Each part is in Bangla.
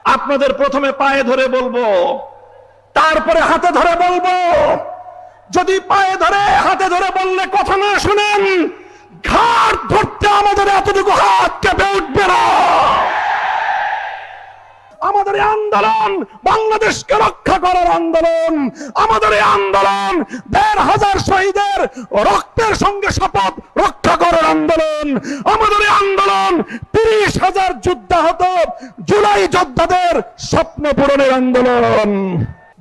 আপনাদের প্রথমে পায়ে ধরে বলবো, তারপরে হাতে ধরে বলবো। যদি পায়ে ধরে হাতে ধরে বললে কথা না শুনেন, ঘাড় ধরতে আমাদের এতটুকু হাত কেঁপে উঠবে না। আমাদের এই আন্দোলন বাংলাদেশকে রক্ষা করার আন্দোলন। আমাদের এই আন্দোলন ১৫০০ শহীদের রক্তের সঙ্গে শপথ রক্ষা করার আন্দোলন। আমাদের এই আন্দোলন ৩০,০০০ যুদ্ধাহত জুলাই যোদ্ধাদের স্বপ্ন পূরণের আন্দোলন।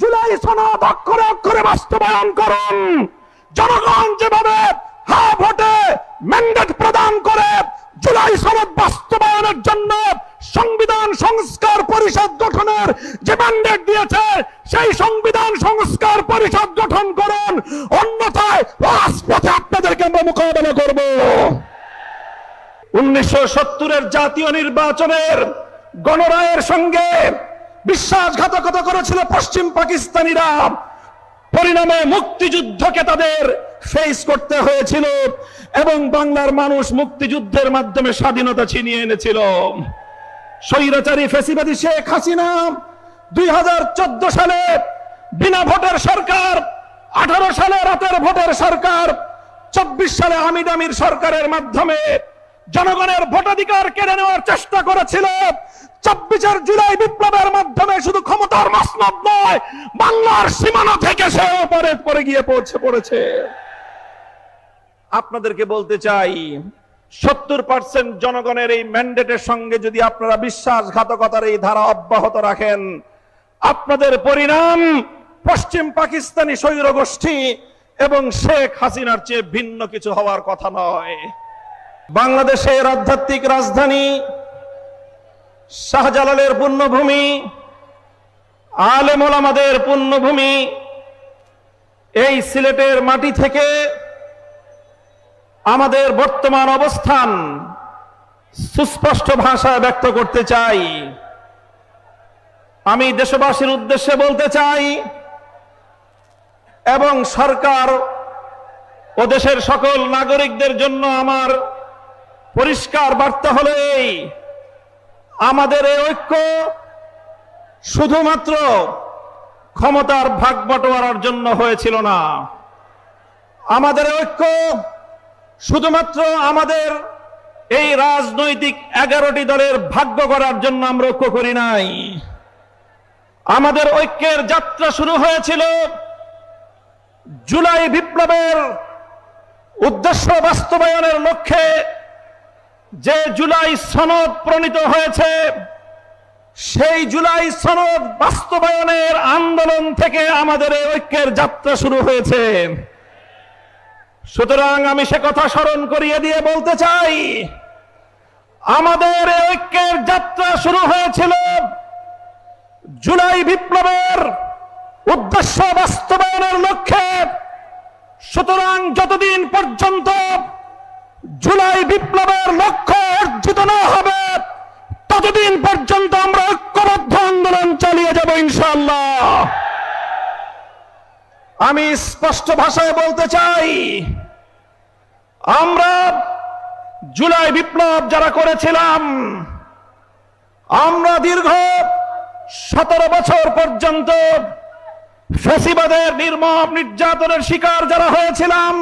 জুলাই সনদ অক্ষরে অক্ষরে বাস্তবায়ন করুন। জনগণ যেভাবে হা ভোটে ম্যান্ডেট প্রদান করে জুলাই সনদ বাস্তবায়নের জন্য সংবিধান সংস্কার পরিষদ গঠনের যে ম্যান্ডেট দিয়েছে, সেই সংবিধান সংস্কার পরিষদ গঠন করুন, অন্যথায় রাজপথে আপনাদেরকে আমরা মোকাবেলা করব। ১৯৭০-এর জাতীয় নির্বাচনের গণরায়ের সঙ্গে বিশ্বাসঘাতকতা করেছিল পশ্চিম পাকিস্তানিরা। পরিণামে মুক্তিযুদ্ধকে তাদের ফেস করতে হয়েছিল এবং বাংলার মানুষ মুক্তিযুদ্ধের মাধ্যমে স্বাধীনতা ছিনিয়ে এনেছিল। স্বৈরাচারী ফ্যাসিবাদী শেখ হাসিনা ২০১৪ সালে বিনা ভোটের সরকার, ১৮ সালে রাতের ভোটের সরকার, ২৪ সালে আমির আমির সরকারের মাধ্যমে জনগণের ভোটাধিকার কেড়ে নেওয়ার চেষ্টা করেছিল। ২৪ জুলাই বিপ্লবের মাধ্যমে শুধু ক্ষমতার মসনদ নয়, বাংলার সীমানা থেকে সে পরে গিয়ে পড়েছে। আপনাদেরকে বলতে চাই, ৭০% জনগণের এই ম্যান্ডেটের সঙ্গে যদি আপনারা বিশ্বাসঘাতকতার এই ধারা অব্যাহত রাখেন, আপনাদের পরিণাম পশ্চিম পাকিস্তানি স্বৈর গোষ্ঠী এবং শেখ হাসিনার চেয়ে ভিন্ন কিছু হওয়ার কথা নয়। বাংলাদেশের আধ্যাত্মিক রাজধানী, শাহজালালের পুণ্যভূমি, আলেম ওলামাদের পুণ্যভূমি, এই সিলেটের মাটি থেকে আমাদের বর্তমান অবস্থান সুস্পষ্ট ভাষায় ব্যক্ত করতে চাই। আমি দেশবাসীর উদ্দেশ্যে বলতে চাই এবং সরকার ও দেশের সকল নাগরিকদের জন্য আমার পরিষ্কার বার্তা হলো এই: আমাদের এই ঐক্য শুধুমাত্র ক্ষমতার ভাগ বটোয়ারার জন্য হয়েছিল না। আমাদের ঐক্য শুধুমাত্র আমাদের এই রাজনৈতিক 11টি দলের ভাগ্য করার জন্য আমরা ঐক্য করি নাই। আমাদের ঐক্যের যাত্রা শুরু হয়েছিল জুলাই বিপ্লবের উদ্দেশ্য বাস্তবায়নের লক্ষ্যে। যে জুলাই সনদ প্রণীত হয়েছে, সেই জুলাই সনদ বাস্তবায়নের আন্দোলন থেকে আমাদের এই ঐক্যের যাত্রা শুরু হয়েছে। সুতরাং আমি সে কথা স্মরণ করিয়ে দিয়ে বলতে চাই, আমাদের এই ঐক্যের যাত্রা শুরু হয়েছিল জুলাই বিপ্লবের উদ্দেশ্য বাস্তবায়নের লক্ষ্যে। সুতরাং যতদিন পর্যন্ত জুলাই বিপ্লবের লক্ষ্য অর্জিত না হবে, ততদিন পর্যন্ত আমরা ঐক্যবদ্ধ আন্দোলন চালিয়ে যাব ইনশাআল্লাহ। আমি স্পষ্ট ভাষায় বলতে চাই, আমরা জুলাই বিপ্লব যারা করেছিলাম, আমরা দীর্ঘ 17 বছর পর্যন্ত ফ্যাসিবাদের নির্মম নির্যাতনের শিকার যারা হয়েছিলাম,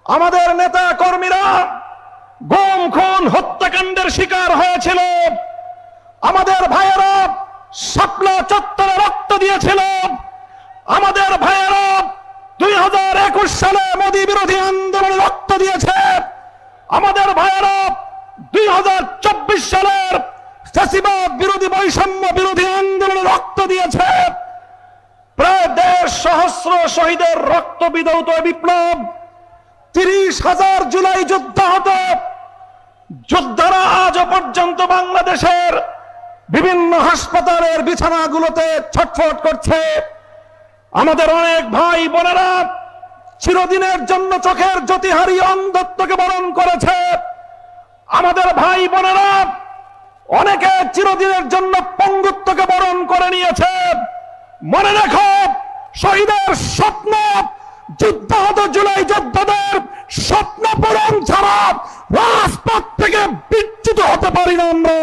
আমাদের নেতা কর্মীরা গুম খুন হত্যাকাণ্ডের শিকার হয়েছিল, আমাদের ভাইয়েরা শাপলা চত্বরে রক্ত দিয়েছিল, আমাদের ভাইয়েরা 2021 সালে মোদী বিরোধী আন্দোলনে রক্ত দিয়েছে, আমাদের ভাইয়েরা 2024 সালের ফ্যাসিবাদ বিরোধী বৈষম্য বিরোধী আন্দোলনে রক্ত দিয়েছে। প্রায় 1.5 সহস্র শহীদের রক্ত বিধৌত বিপ্লব, 30,000 জুলাই যোদ্ধারা আজও পর্যন্ত বাংলাদেশের বিভিন্ন হাসপাতালের বিছানাগুলোতে ছটফট করছে। আমাদের অনেক ভাই বোনেরা চিরদিনের জন্য চোখের জ্যোতি হারিয়ে অন্ধত্বকে বরণ করেছে। আমাদের ভাই বোনেরা অনেকে চিরদিনের জন্য পঙ্গুত্বকে বরণ করে নিয়েছে। মনে রেখো, শহীদের স্বপ্ন, যুদ্ধাহত জুলাই যোদ্ধাদের স্বপ্ন পূরণ ছাড়া রাজপথ থেকে বিচ্যুত হতে পারি না আমরা।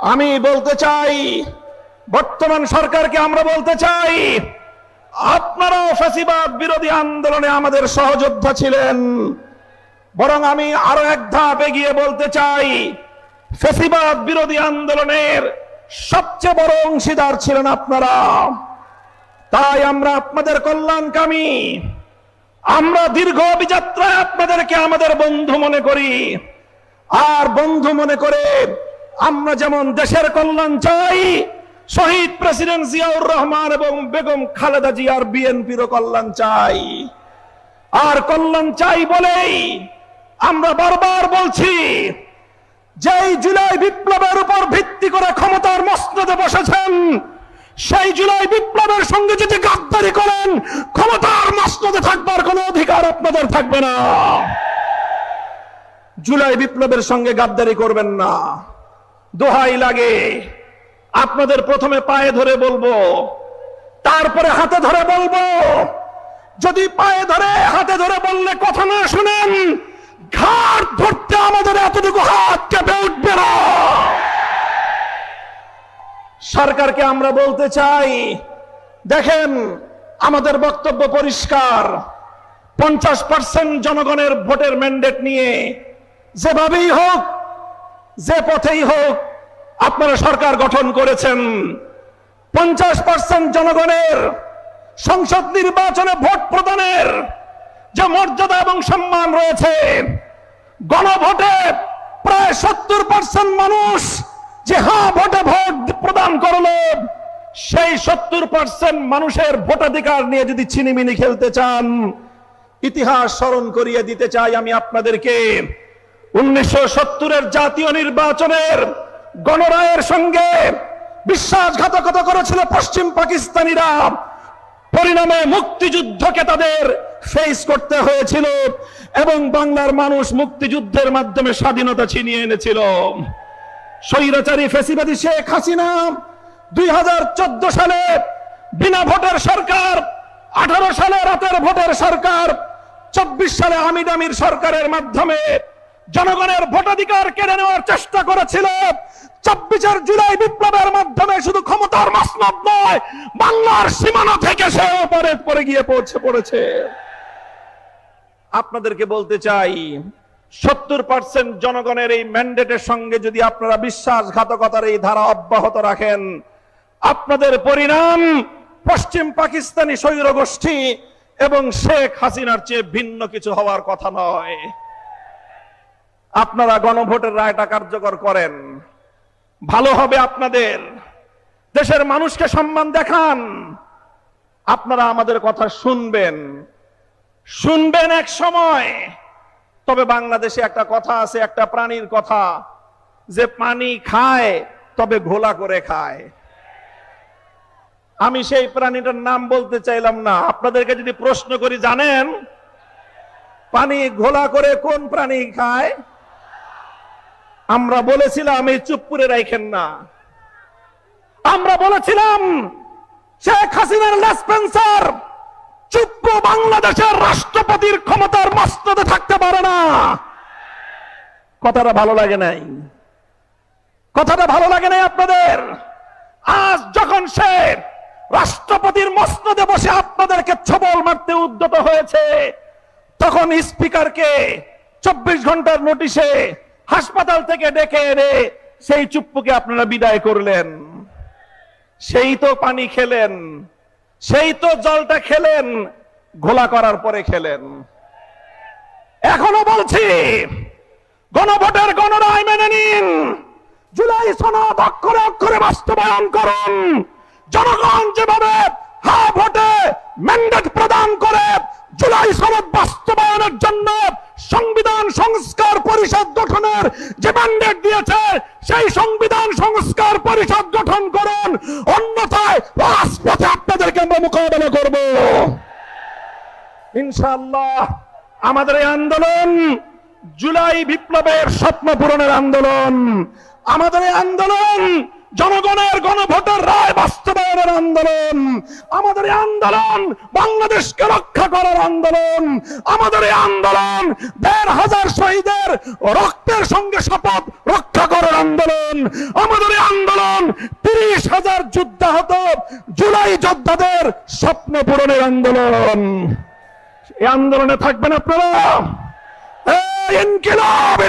আমি বলতে চাই, বর্তমান সরকারকে আমরা বলতে চাই, আপনারাও ফ্যাসিবাদ বিরোধী আন্দোলনে আমাদের সহযোদ্ধা ছিলেন। বরং আমি আরো এক ধাপ এগিয়ে বলতে চাই, ফ্যাসিবাদ বিরোধী আন্দোলনের সবচেয়ে বড় অংশীদার ছিলেন আপনারা। তাই আমরা আপনাদের কল্যাণকামী, আমরা দীর্ঘ অভিযাত্রায় আপনাদেরকে আমাদের বন্ধু মনে করি। আর বন্ধু মনে করে আমরা যেমন দেশের কল্যাণ চাই, শহীদ প্রেসিডেন্ট জিয়াউর রহমান এবং বেগম খালেদা জিয়ার বিএনপিরও কল্যাণ চাই। আর কল্যাণ চাই বলেই আমরা বারবার বলছি, যেই জুলাই বিপ্লবের উপর ভিত্তি করে ক্ষমতার মসনদে বসেছেন, সেই জুলাই বিপ্লবের সঙ্গে যদি গাদ্দারি করেন, ক্ষমতার মসনদে থাকবার কোনো অধিকার আপনাদের থাকবে না। জুলাই বিপ্লবের সঙ্গে গাদ্দারি করবেন না। দোহাই লাগে, আপনাদের প্রথমে পায়ে ধরে বলবো, তারপরে হাতে ধরে বলবো। যদি পায়ে ধরে হাতে ধরে বললে কথা না শুনেন, ঘাট ধরতে আমাদের এতটুকু হাত কেঁপে উঠবে না। সরকারকে আমরা বলতে চাই, দেখেন আমাদের বক্তব্য পরিষ্কার। 50% জনগণের ভোটের ম্যান্ডেট নিয়ে যেভাবেই হোক, যে পথেই হোক আপনারা সরকার গঠন করেছেন। 50% জনগণের সংসদ নির্বাচনে ভোট প্রদানের যে মর্যাদা এবং সম্মান রয়েছে, গণভোটে প্রায় 70% মানুষ যে হ্যাঁ ভোটে ভোট প্রদান করলো, সেই 70% মানুষের ভোটাধিকার নিয়ে যদি ছিনিমিনি খেলতে চান, ইতিহাস স্মরণ করিয়ে দিতে চাই আমি আপনাদেরকে। 1970-এর জাতীয় নির্বাচনের গণরায়ের সঙ্গে বিশ্বাসঘাতকতা করেছিল পশ্চিম পাকিস্তানিরা। পরিণামে মুক্তিযুদ্ধকে তাদের ফেস করতে হয়েছিল এবং বাংলার মানুষ মুক্তিযুদ্ধের মাধ্যমে স্বাধীনতা ছিনিয়ে এনেছিল। স্বৈরাচারী ফ্যাসিবাদী শেখ হাসিনা 2014 সালে বিনা ভোটের সরকার, 18 সালে রাতের ভোটের সরকার, 24 সালে আমির আমির সরকারের মাধ্যমে জনগণের ভোটাধিকার কেড়ে নেওয়ার চেষ্টা করেছিল। 24 জুলাই বিপ্লবের মাধ্যমে শুধু ক্ষমতার মসনদ নয়, বাংলার সীমানা থেকে সে ওপারে পড়ে গিয়ে পড়েছে। আপনাদেরকে বলতে চাই, 70% জনগণের এই ম্যান্ডেটের সঙ্গে যদি আপনারা বিশ্বাসঘাতকতার এই ধারা অব্যাহত রাখেন, আপনাদের পরিণাম পশ্চিম পাকিস্তানি স্বৈর গোষ্ঠী এবং শেখ হাসিনার চেয়ে ভিন্ন কিছু হওয়ার কথা নয়। আপনারা গণভোটের রায়টা কার্যকর করেন, ভালো হবে আপনাদের। দেশের মানুষকে সম্মান দেখান। আপনারা আমাদের কথা শুনবেন এক সময়। তবে বাংলাদেশে একটা কথা আছে, একটা প্রাণীর কথা, যে পানি খায় তবে ঘোলা করে খায়। আমি সেই প্রাণীটার নাম বলতে চাইলাম না। আপনাদেরকে যদি প্রশ্ন করি, জানেন পানি ঘোলা করে কোন প্রাণী খায়? আমরা বলেছিলাম এই চুপ করে রাখেন না। আমরা বলেছিলাম শেখ হাসিনার লেসপেন্সার চুপ বাংলাদেশের রাষ্ট্রপতির ক্ষমতার মসনদে থাকতে পারে না। কথাটা ভালো লাগে নাই? কথাটা ভালো লাগে নাই আপনাদের? আজ যখন সে রাষ্ট্রপতির মসনদে বসে আপনাদেরকে ছবল মারতে উদ্যত হয়েছে, তখন স্পিকারকে 24 ঘন্টার নোটিশে হাসপাতাল থেকে ডেকে এনে সেই চুপ্পুকে আপনারা বিদায় করলেন। সেই তো পানি খেলেন, সেই তো জলটা খেলেন, ঘোলা করার পরে খেলেন। এখনো বলছি, গণভোটের গণরায় মেনে নিন, জুলাই সনদ অক্ষরে অক্ষরে বাস্তবায়ন করুন। জনগণ যেভাবে হ্যাঁ ভোটে ম্যান্ডেট প্রদান করে জুলাই সনদ বাস্তবায়নের জন্য সংবিধান সংস্কার পরিষদ গঠনের যে ম্যান্ডেট দিয়েছে, সেই সংবিধান সংস্কার পরিষদ গঠন করুন। অন্যথায় রাজপথে আপনাদেরকে আমরা মোকাবেলা করব ইনশাআল্লাহ। আমাদের এই আন্দোলন জুলাই বিপ্লবের স্বপ্ন পূরণের আন্দোলন। আমাদের এই আন্দোলন জনগণের গণভোটের রায় বাস্তবায়নের আন্দোলন। আমাদের এই আন্দোলন বাংলাদেশকে রক্ষা করার আন্দোলন। আমাদের এই আন্দোলন ১৫০০ শহীদের রক্তের সঙ্গে শপথ রক্ষা করার আন্দোলন। আমাদের এই আন্দোলন ৩০,০০০ যুদ্ধাহত জুলাই যোদ্ধাদের স্বপ্ন পূরণের আন্দোলন। এই আন্দোলনে থাকবেন আপনারা। এই ইনকিলাব